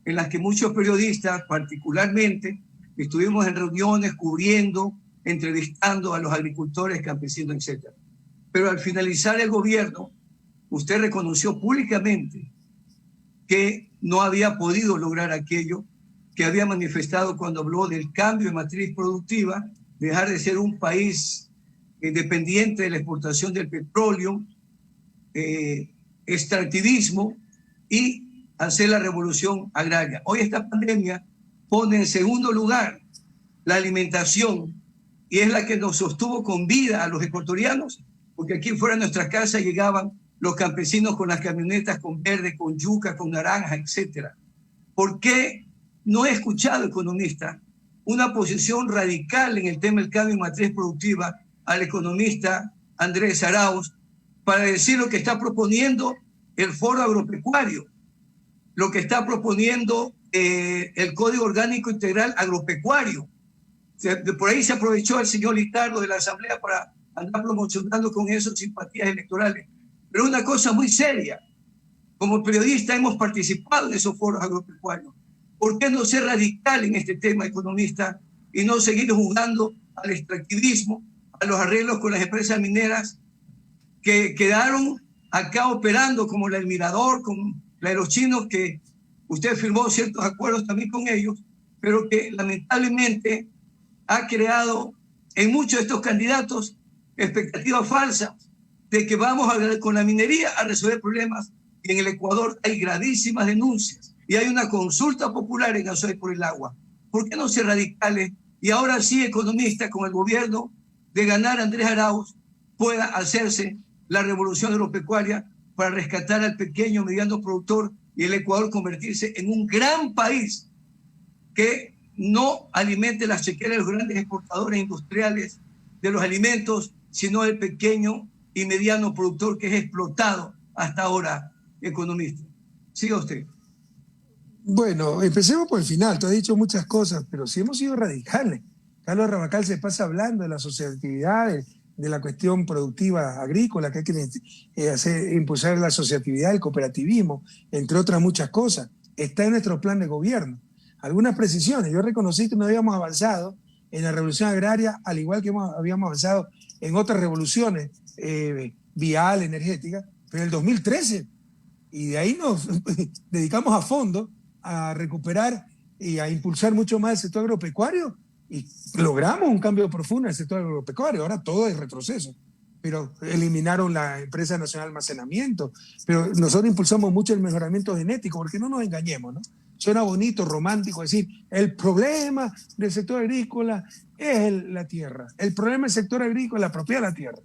en las que muchos periodistas, particularmente, estuvimos en reuniones cubriendo, entrevistando a los agricultores, campesinos, etc. Pero al finalizar el gobierno, usted reconoció públicamente que no había podido lograr aquello que había manifestado cuando habló del cambio de matriz productiva, dejar de ser un país dependiente de la exportación del petróleo, extractivismo y hacer la revolución agraria. Hoy esta pandemia pone en segundo lugar la alimentación y es la que nos sostuvo con vida a los ecuatorianos, porque aquí fuera de nuestra casa llegaban los campesinos con las camionetas con verde, con yuca, con naranja, etc. ¿Por qué no he escuchado, economista, una posición radical en el tema del cambio de matriz productiva al economista Andrés Arauz para decir lo que está proponiendo el Foro Agropecuario, lo que está proponiendo el Código Orgánico Integral Agropecuario, Por ahí se aprovechó el señor Litardo de la Asamblea para andar promocionando con eso simpatías electorales. Pero una cosa muy seria, como periodista hemos participado en esos foros agropecuarios. ¿Por qué no ser radical en este tema, economista, y no seguir jugando al extractivismo, a los arreglos con las empresas mineras que quedaron acá operando, como la del Mirador, como la de los chinos, que usted firmó ciertos acuerdos también con ellos, pero que lamentablemente ha creado en muchos de estos candidatos expectativas falsas de que vamos con la minería a resolver problemas? Y en el Ecuador hay gravísimas denuncias y hay una consulta popular en Azoy por el agua. ¿Por qué no ser radicales? Y ahora sí, economista, con el gobierno de ganar Andrés Arauz, pueda hacerse la revolución agropecuaria para rescatar al pequeño mediano productor y el Ecuador convertirse en un gran país que no alimente las chequeras de los grandes exportadores industriales de los alimentos, sino el pequeño y mediano productor que es explotado hasta ahora, economista. Siga usted. Bueno, empecemos por el final. Tú has dicho muchas cosas, pero sí hemos sido radicales. Carlos Rabajal se pasa hablando de la asociatividad, de la cuestión productiva agrícola, que hay que impulsar la asociatividad, el cooperativismo, entre otras muchas cosas. Está en nuestro plan de gobierno. Algunas precisiones. Yo reconocí que no habíamos avanzado en la revolución agraria, al igual que habíamos avanzado en otras revoluciones, vial, energética, pero en el 2013. Y de ahí nos dedicamos a fondo a recuperar y a impulsar mucho más el sector agropecuario y logramos un cambio profundo en el sector agropecuario. Ahora todo es retroceso, pero eliminaron la Empresa Nacional de Almacenamiento, pero nosotros impulsamos mucho el mejoramiento genético, porque no nos engañemos, ¿no? Suena bonito, romántico decir, el problema del sector agrícola es la tierra, el problema del sector agrícola es la propiedad de la tierra.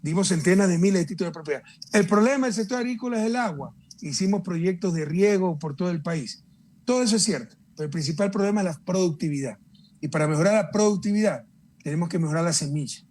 Dimos centenas de miles de títulos de propiedad. El problema del sector agrícola es el agua. Hicimos proyectos de riego por todo el país. Todo eso es cierto, pero el principal problema es la productividad. Y para mejorar la productividad tenemos que mejorar la semilla.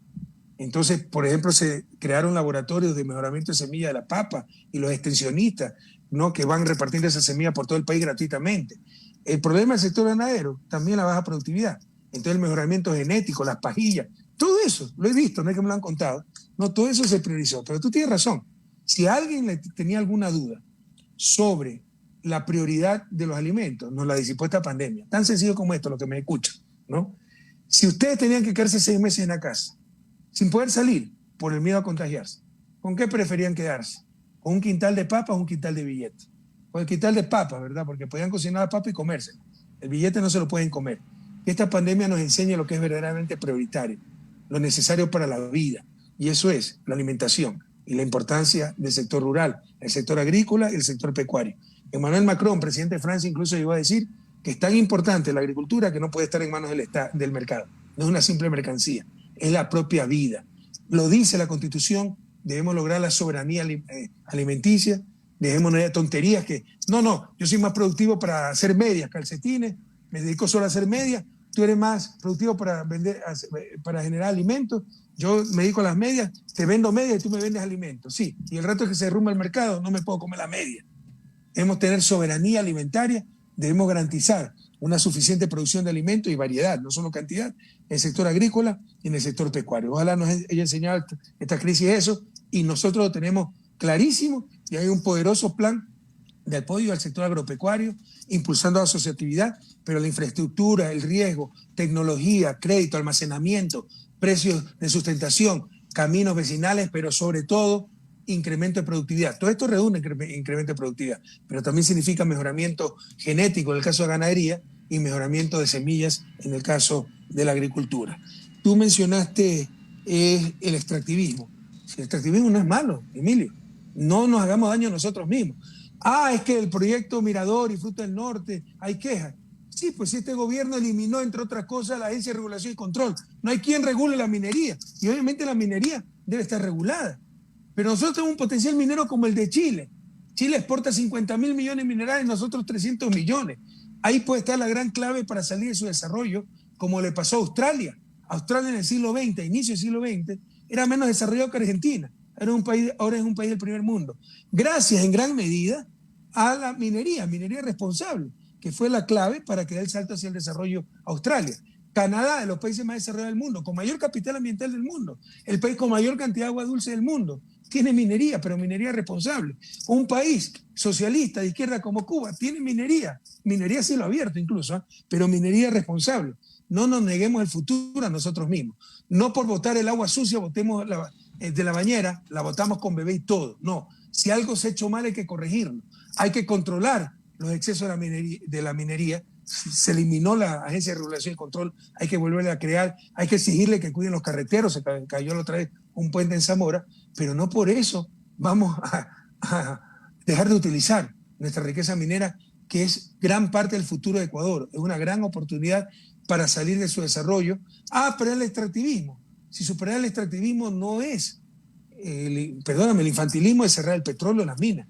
Entonces, por ejemplo, se crearon laboratorios de mejoramiento de semilla de la papa y los extensionistas, ¿no?, que van repartiendo esa semilla por todo el país gratuitamente. El problema del sector ganadero también la baja productividad. Entonces, el mejoramiento genético, las pajillas, todo eso, lo he visto, no es que me lo han contado. No, todo eso se priorizó, pero tú tienes razón. Si alguien tenía alguna duda sobre la prioridad de los alimentos, nos la disipó esta pandemia. Tan sencillo como esto, lo que me escuchan, ¿no? Si ustedes tenían que quedarse 6 meses en la casa, sin poder salir por el miedo a contagiarse, ¿con qué preferían quedarse? ¿Con un quintal de papas o un quintal de billetes? Con el quintal de papas, ¿verdad? Porque podían cocinar la papa y comérsela. El billete no se lo pueden comer. Esta pandemia nos enseña lo que es verdaderamente prioritario, lo necesario para la vida, y eso es la alimentación y la importancia del sector rural, el sector agrícola y el sector pecuario. Emmanuel Macron, presidente de Francia, incluso llegó a decir que es tan importante la agricultura que no puede estar en manos del mercado. No es una simple mercancía, es la propia vida. Lo dice la Constitución, debemos lograr la soberanía alimenticia, dejemos de tonterías que, no, yo soy más productivo para hacer medias, calcetines, me dedico solo a hacer medias, tú eres más productivo para generar alimentos, yo me dedico a las medias, te vendo medias y tú me vendes alimentos. Sí, y el rato que se derrumba el mercado no me puedo comer la media. Debemos tener soberanía alimentaria, debemos garantizar una suficiente producción de alimentos y variedad, no solo cantidad, en el sector agrícola y en el sector pecuario. Ojalá nos haya enseñado esta crisis eso, y nosotros lo tenemos clarísimo, y hay un poderoso plan de apoyo al sector agropecuario, impulsando la asociatividad, pero la infraestructura, el riesgo, tecnología, crédito, almacenamiento, precios de sustentación, caminos vecinales, pero sobre todo incremento de productividad. Todo esto reúne incremento de productividad, pero también significa mejoramiento genético en el caso de ganadería y mejoramiento de semillas en el caso de la agricultura. Tú mencionaste el extractivismo. El extractivismo no es malo, Emilio. No nos hagamos daño a nosotros mismos. Es que el proyecto Mirador y Fruta del Norte, hay quejas. Sí, pues este gobierno eliminó, entre otras cosas, la Agencia de Regulación y Control. No hay quien regule la minería. Y obviamente la minería debe estar regulada. Pero nosotros tenemos un potencial minero como el de Chile. Chile exporta 50.000 millones de minerales, nosotros 300 millones. Ahí puede estar la gran clave para salir de su desarrollo, como le pasó a Australia. Australia en el siglo XX, inicio del siglo XX, era menos desarrollado que Argentina. Ahora es un país del primer mundo. Gracias en gran medida a la minería responsable, que fue la clave para que dé el salto hacia el desarrollo a Australia. Canadá, de los países más desarrollados del mundo, con mayor capital ambiental del mundo, el país con mayor cantidad de agua dulce del mundo, tiene minería, pero minería responsable. Un país socialista de izquierda como Cuba tiene minería a cielo abierto incluso, pero minería responsable. No nos neguemos el futuro a nosotros mismos. No por botar el agua sucia, botemos de la bañera, la botamos con bebé y todo. No, si algo se ha hecho mal hay que corregirlo. Hay que controlar los excesos de la minería. Se eliminó la Agencia de Regulación y Control, hay que volverla a crear, hay que exigirle que cuiden los carreteros, se cayó la otra vez un puente en Zamora, pero no por eso vamos a dejar de utilizar nuestra riqueza minera, que es gran parte del futuro de Ecuador, es una gran oportunidad para salir de su desarrollo. Pero el extractivismo, si superar el extractivismo no es, el infantilismo de cerrar el petróleo en las minas,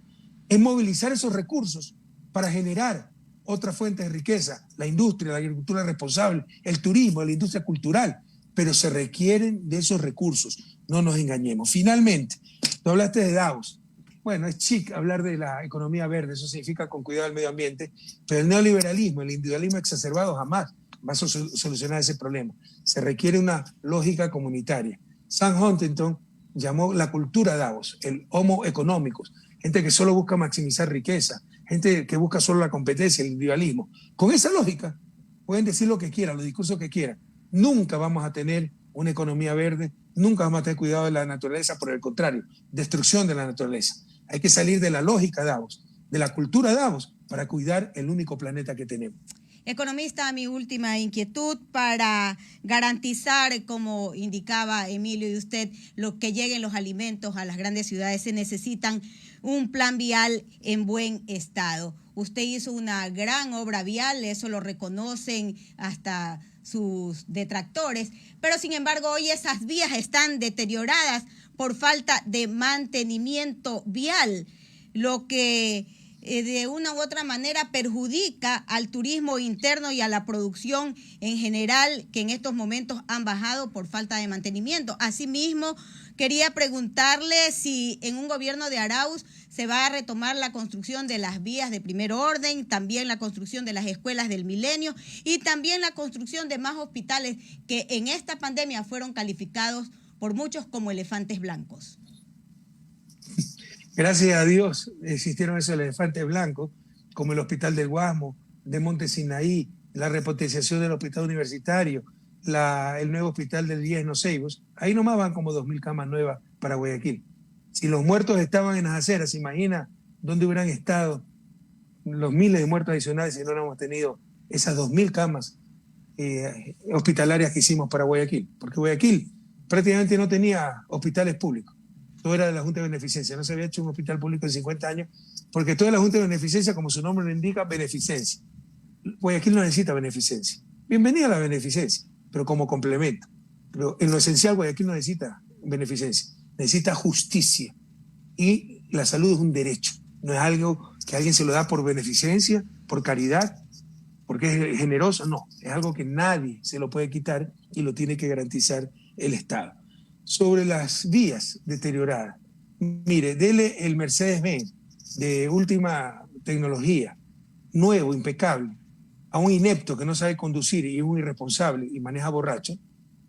es movilizar esos recursos para generar otras fuentes de riqueza, la industria, la agricultura responsable, el turismo, la industria cultural, pero se requieren de esos recursos, no nos engañemos. Finalmente, tú hablaste de Davos. Bueno, es chic hablar de la economía verde, eso significa con cuidado del medio ambiente, pero el neoliberalismo, el individualismo exacerbado jamás va a solucionar ese problema. Se requiere una lógica comunitaria. Sam Huntington llamó la cultura Davos, el homo economicus, gente que solo busca maximizar riqueza, gente que busca solo la competencia, el individualismo. Con esa lógica pueden decir lo que quieran, los discursos que quieran. Nunca vamos a tener una economía verde, nunca vamos a tener cuidado de la naturaleza, por el contrario, destrucción de la naturaleza. Hay que salir de la lógica Davos, de la cultura Davos, para cuidar el único planeta que tenemos. Economista, mi última inquietud para garantizar, como indicaba Emilio y usted, lo que lleguen los alimentos a las grandes ciudades, se necesitan un plan vial en buen estado. Usted hizo una gran obra vial, eso lo reconocen hasta sus detractores, pero sin embargo hoy esas vías están deterioradas por falta de mantenimiento vial, lo que de una u otra manera perjudica al turismo interno y a la producción en general, que en estos momentos han bajado por falta de mantenimiento. Asimismo, quería preguntarle si en un gobierno de Arauz se va a retomar la construcción de las vías de primer orden, también la construcción de las escuelas del milenio y también la construcción de más hospitales que en esta pandemia fueron calificados por muchos como elefantes blancos. Gracias a Dios existieron esos elefantes blancos, como el Hospital del Guasmo, de Monte Sinaí, la repotenciación del hospital universitario, el nuevo hospital del 10 Los Ceibos. Ahí nomás van como 2.000 camas nuevas para Guayaquil. Si los muertos estaban en las aceras, imagina dónde hubieran estado los miles de muertos adicionales si no hubiéramos tenido esas 2.000 camas hospitalarias que hicimos para Guayaquil. Porque Guayaquil prácticamente no tenía hospitales públicos. Todo era de la Junta de Beneficencia. No se había hecho un hospital público en 50 años, porque toda la Junta de Beneficencia, como su nombre lo indica, beneficencia. Guayaquil no necesita beneficencia. Bienvenida a la beneficencia, pero como complemento. Pero en lo esencial, Guayaquil no necesita beneficencia, necesita justicia. Y la salud es un derecho, no es algo que alguien se lo da por beneficencia, por caridad, porque es generoso. No, es algo que nadie se lo puede quitar y lo tiene que garantizar el Estado. Sobre las vías deterioradas, mire, dele el Mercedes-Benz de última tecnología, nuevo, impecable, a un inepto que no sabe conducir y es un irresponsable y maneja borracho,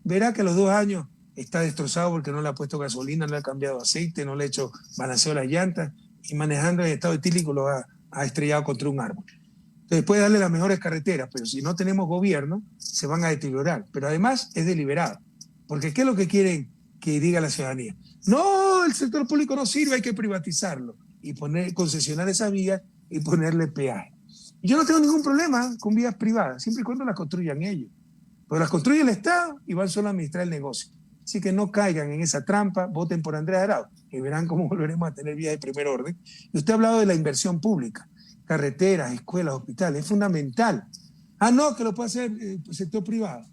verá que a los 2 años está destrozado porque no le ha puesto gasolina, no le ha cambiado aceite, no le ha hecho balanceo a las llantas y manejando en estado etílico lo ha estrellado contra un árbol. Entonces puede darle las mejores carreteras, pero si no tenemos gobierno se van a deteriorar. Pero además es deliberado, porque ¿qué es lo que quieren que diga la ciudadanía? No, el sector público no sirve, hay que privatizarlo y concesionar esas vías y ponerle peaje. Y yo no tengo ningún problema con vías privadas, siempre y cuando las construyan ellos. Pero las construye el Estado y van solo a administrar el negocio. Así que no caigan en esa trampa, voten por Andrés Arauz y verán cómo volveremos a tener vías de primer orden. Y usted ha hablado de la inversión pública, carreteras, escuelas, hospitales, es fundamental. No, que lo puede hacer el sector privado.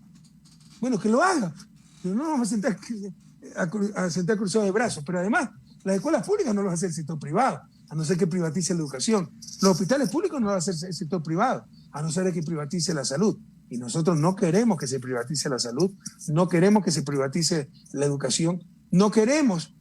Bueno, que lo haga, pero no vamos a sentar cruzados de brazos. Pero además, las escuelas públicas no lo va a hacer el sector privado, a no ser que privatice la educación. Los hospitales públicos no lo va a hacer el sector privado, a no ser que privatice la salud. Y nosotros no queremos que se privatice la salud, no queremos que se privatice la educación, no queremos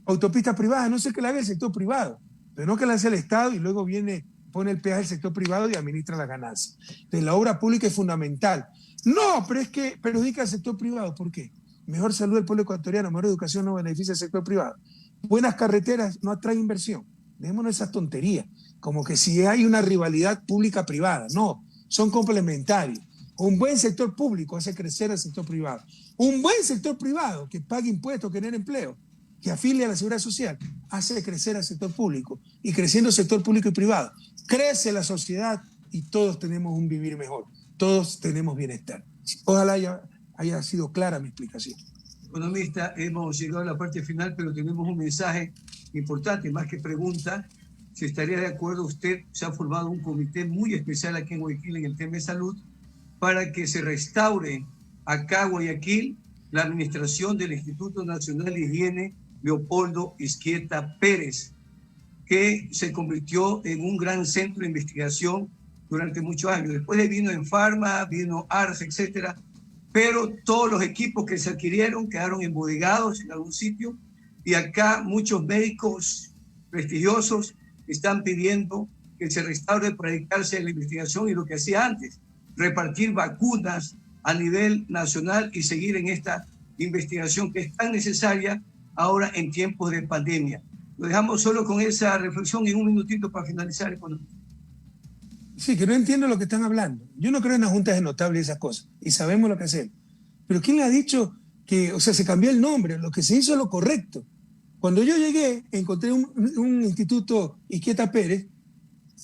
autopistas privadas, no sé que la haga el sector privado, pero no que la haga el Estado y luego viene pone el peaje el sector privado y administra las ganancias. Entonces, la obra pública es fundamental. No, pero es que perjudica al sector privado. ¿Por qué? Mejor salud del pueblo ecuatoriano, mejor educación no beneficia al sector privado. Buenas carreteras no atraen inversión. Dejémonos esas tonterías, como que si hay una rivalidad pública-privada. No, son complementarios. Un buen sector público hace crecer al sector privado. Un buen sector privado que pague impuestos, que genere empleo, que afilie a la seguridad social, hace crecer al sector público. Y creciendo el sector público y privado, crece la sociedad y todos tenemos un vivir mejor. Todos tenemos bienestar. Ojalá haya sido clara mi explicación. Economista, hemos llegado a la parte final, pero tenemos un mensaje importante, más que pregunta. Si estaría de acuerdo usted, se ha formado un comité muy especial aquí en Guayaquil en el tema de salud para que se restaure acá Guayaquil la administración del Instituto Nacional de Higiene Leopoldo Izquieta Pérez, que se convirtió en un gran centro de investigación durante muchos años. Después vino Enfarma, vino ARS, etcétera, pero todos los equipos que se adquirieron quedaron embodegados en algún sitio y acá muchos médicos prestigiosos están pidiendo que se restaure para dedicarse a la investigación y lo que hacía antes, repartir vacunas a nivel nacional y seguir en esta investigación que es tan necesaria ahora en tiempos de pandemia. Lo dejamos solo con esa reflexión en un minutito para finalizar. Sí, que no entiendo lo que están hablando. Yo no creo en las juntas de notables y esas cosas, y sabemos lo que hacemos. Pero ¿quién le ha dicho que, o sea, se cambió el nombre? Lo que se hizo es lo correcto. Cuando yo llegué, encontré un instituto Izquieta Pérez,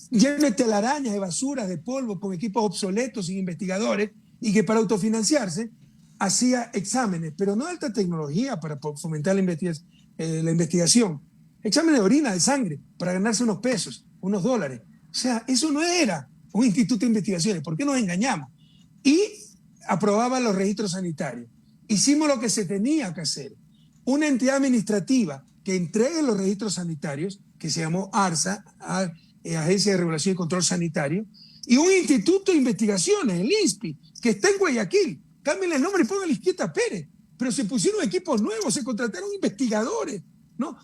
lleno de telarañas, de basuras, de polvo, con equipos obsoletos, sin investigadores, y que para autofinanciarse hacía exámenes, pero no de alta tecnología para fomentar la investigación. Exámenes de orina, de sangre, para ganarse unos pesos, unos dólares. O sea, eso no era un instituto de investigaciones. ¿Por qué nos engañamos? Y aprobaba los registros sanitarios. Hicimos lo que se tenía que hacer. Una entidad administrativa que entregue los registros sanitarios, que se llamó ARSA, Agencia de Regulación y Control Sanitario, y un instituto de investigaciones, el INSPI, que está en Guayaquil. Cámbienle el nombre y pónganle Izquieta Pérez. Pero se pusieron equipos nuevos, se contrataron investigadores, ¿no?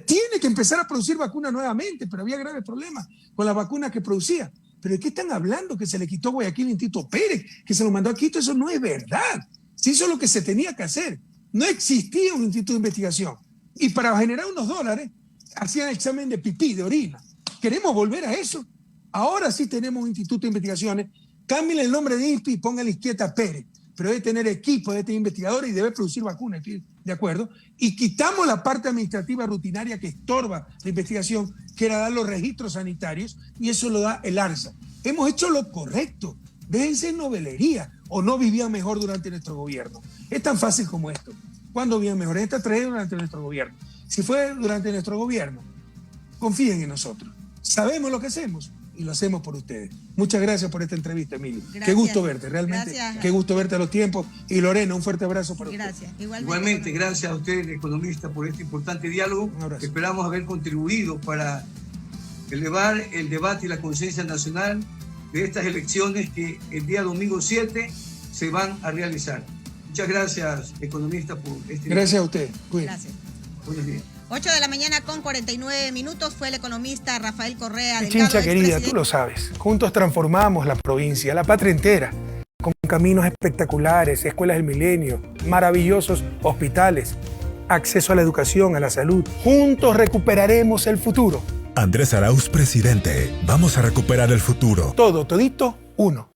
Tiene que empezar a producir vacunas nuevamente, pero había graves problemas con las vacunas que producía. ¿Pero de qué están hablando? Que se le quitó a Guayaquil el Instituto Pérez, que se lo mandó a Quito. Eso no es verdad. Se hizo lo que se tenía que hacer. No existía un instituto de investigación. Y para generar unos dólares, hacían examen de pipí, de orina. ¿Queremos volver a eso? Ahora sí tenemos un instituto de investigaciones. Cámbienle el nombre de INSPI y pónganle Izquieta Pérez. Pero debe tener equipo, debe tener investigadores y debe producir vacunas, ¿de acuerdo? Y quitamos la parte administrativa rutinaria que estorba la investigación, que era dar los registros sanitarios, y eso lo da el ARSA. Hemos hecho lo correcto. Déjense en novelería, o no vivían mejor durante nuestro gobierno. Es tan fácil como esto. ¿Cuándo vivían mejor? Esta tragedia durante nuestro gobierno. Si fue durante nuestro gobierno, confíen en nosotros. Sabemos lo que hacemos y lo hacemos por ustedes. Muchas gracias por esta entrevista, Emilio. Gracias. Qué gusto verte, realmente. Gracias. Qué gusto verte a los tiempos. Y Lorena, un fuerte abrazo para gracias. usted. Igualmente, gracias a usted, economista, por este importante diálogo. Esperamos haber contribuido para elevar el debate y la conciencia nacional de estas elecciones que el día domingo 7 se van a realizar. Muchas gracias, economista, por este Gracias diálogo. A usted. Cuídate. Gracias. Buenos días. 8 de la mañana con 49 minutos fue el economista Rafael Correa Delgado. Chincha querida, tú lo sabes. Juntos transformamos la provincia, la patria entera, con caminos espectaculares, escuelas del milenio, maravillosos hospitales, acceso a la educación, a la salud. Juntos recuperaremos el futuro. Andrés Arauz, presidente. Vamos a recuperar el futuro. Todo, todito, uno.